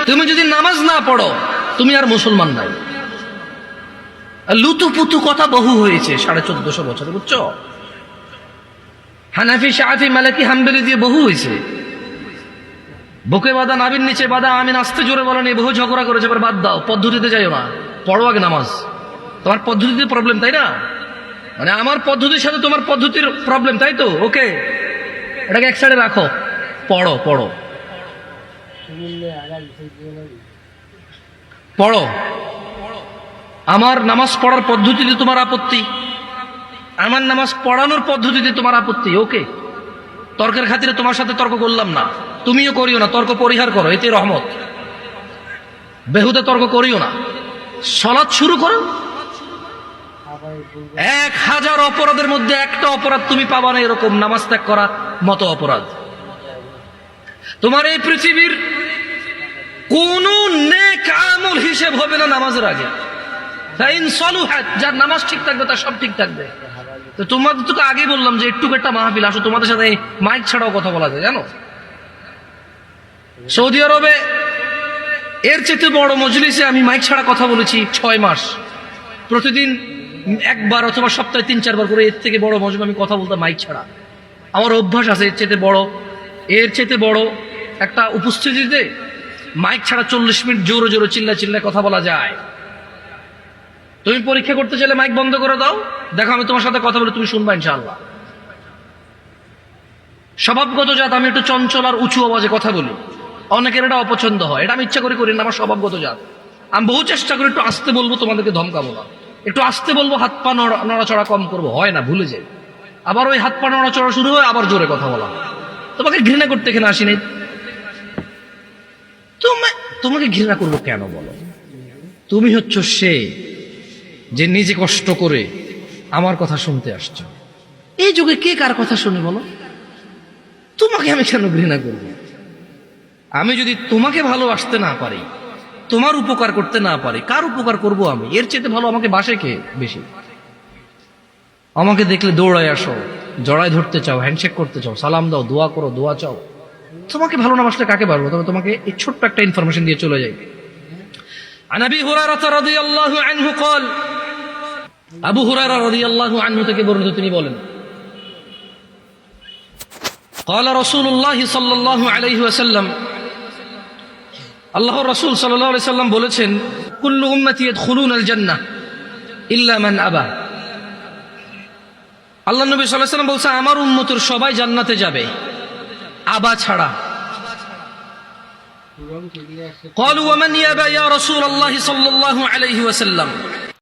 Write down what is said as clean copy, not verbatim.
তুমি যদি নামাজ না পড়ো তুমি আর মুসলমান নাই। লুতুপুতু কথা বহু হয়েছে 1450 বছরে, বুঝছো? হানাফি, শাফি, মালিকি, হাম্বলি দিয়ে বহু হয়েছে। বুকে বাঁধা, নাভির নিচে বাঁধা, আমিন আস্তে জোরে বলেন, এই বহু ঝগড়া করেছে। এবার বাদ দাও, পদ্ধতিতে যাইও না, পড়ো আগে নামাজ। তোমার পদ্ধতিতে প্রবলেম, তাই না? মানে আমার পদ্ধতির সাথে তোমার পদ্ধতির প্রবলেম, তাই তো? ওকে, এটাকে এক সাইডে রাখো, পড়ো পড়ো পড়ো। আমার নামাজ পড়ার পদ্ধতিতে তোমার আপত্তি, আমার নামাজ পড়ানোর পদ্ধতিতে তোমার আপত্তি। ওকে, তর্কের খাতিরে তোমার সাথে তর্ক করলাম না, তুমিও করিও না, তর্ক পরিহার করো, এতে রহমত। বেহুদা তর্ক করিও না, সালাত শুরু করো। 1000 অপরাধের মধ্যে একটা অপরাধ তুমি পাবা না এরকম নামাজ ত্যাগ করা মতো অপরাধ। তোমার এই পৃথিবীর কোন নেক আমল হিসেব হবে না নামাজের আগে। যার নামাজ ঠিক থাকবে তার সব ঠিক থাকবে। তো তোমাদের তো আগে বললাম যে একটু একটা মাহফিল, আসো তোমাদের সাথে মাইক ছাড়াও কথা বলা যায়, জানো? সৌদি আরবে এর চেয়ে বড় মজলিসে আমি মাইক ছাড়া কথা বলেছি 6 মাস, প্রতিদিন একবার অথবা সপ্তাহে 3-4 বার করে। এর থেকে বড় মজলিসে আমি কথা বলতাম মাইক ছাড়া। আমার অভ্যাস আছে। এর চেয়ে বড় একটা উপস্থিতিতে মাইক ছাড়া 40 মিনিট জোরে জোরে চিল্লায় কথা বলা যায়। তুমি পরীক্ষা করতে চাইলে মাইক বন্ধ করে দাও, দেখো আমি তোমার সাথে কথা বলে তুমি শুনবা ইনশাআল্লাহ। স্বভাবগত জাত, আমি একটু চঞ্চল আর উঁচু আওয়াজে কথা বলি। অনেকের এটা অপছন্দ হয়, এটা আমি ইচ্ছা করে করি না, আমার স্বভাবগত জাত। আমি বহু চেষ্টা করি একটু আস্তে বলবো, তোমাদেরকে ধমকাবো না। একটু আস্তে বলবো, হাত পা নড়াচড়া কম করবো, হয় না, ভুলে যাই। আবার ওই হাত পা নড়াচড়া শুরু হয়, আবার জোরে কথা বলা। তোমাকে ঘৃণা করতে এখানে আসিনি। তোমাকে ঘৃণা করবো কেন বলো? তুমি হচ্ছ সে যে নিজে কষ্ট করে আমার কথা শুনতে আসছো। এই যুগে কে কার কথা শুনে বলো? তোমাকে আমি কেন ঘৃণা করব? আমি যদি তোমাকে ভালোবাসতে না পারি, তোমার উপকার করতে না পারি, কার উপকার করব আমি? এর চেয়ে ভালো আমাকে বাসে কে বেশি? আমাকে দেখলে দৌড়ায় আসো, জড়ায় ধরতে চাও, হ্যান্ডশেক করতে চাও, সালাম দাও, দোয়া করো, দোয়া চাও। তোমাকে ভালো না বাসলে কাকে পারবো? তবে তোমাকে এই ছোট্ট একটা ইনফরমেশন দিয়ে চলে যাই। عن أبي هريرة رضي الله عنه قال, আবু হুরায়রা রাদিয়াল্লাহু আনহু থেকে বর্ণিত, তিনি বলেন, قال رسول الله صلى الله عليه وسلم, আল্লাহর রাসূল সাল্লাল্লাহু আলাইহি সাল্লাম বলেছেন, কুল্লু উম্মতি ইয়াদখুলুনা আল জান্নাহ ইল্লা মান আবা। আল্লাহ নবী সাল্লাল্লাহু আলাইহি সাল্লাম বলছে, আমার উম্মতের সবাই জান্নাতে যাবে, আবা ছাড়া। قالوا ومن يابى يا رسول الله صلى الله عليه وسلم,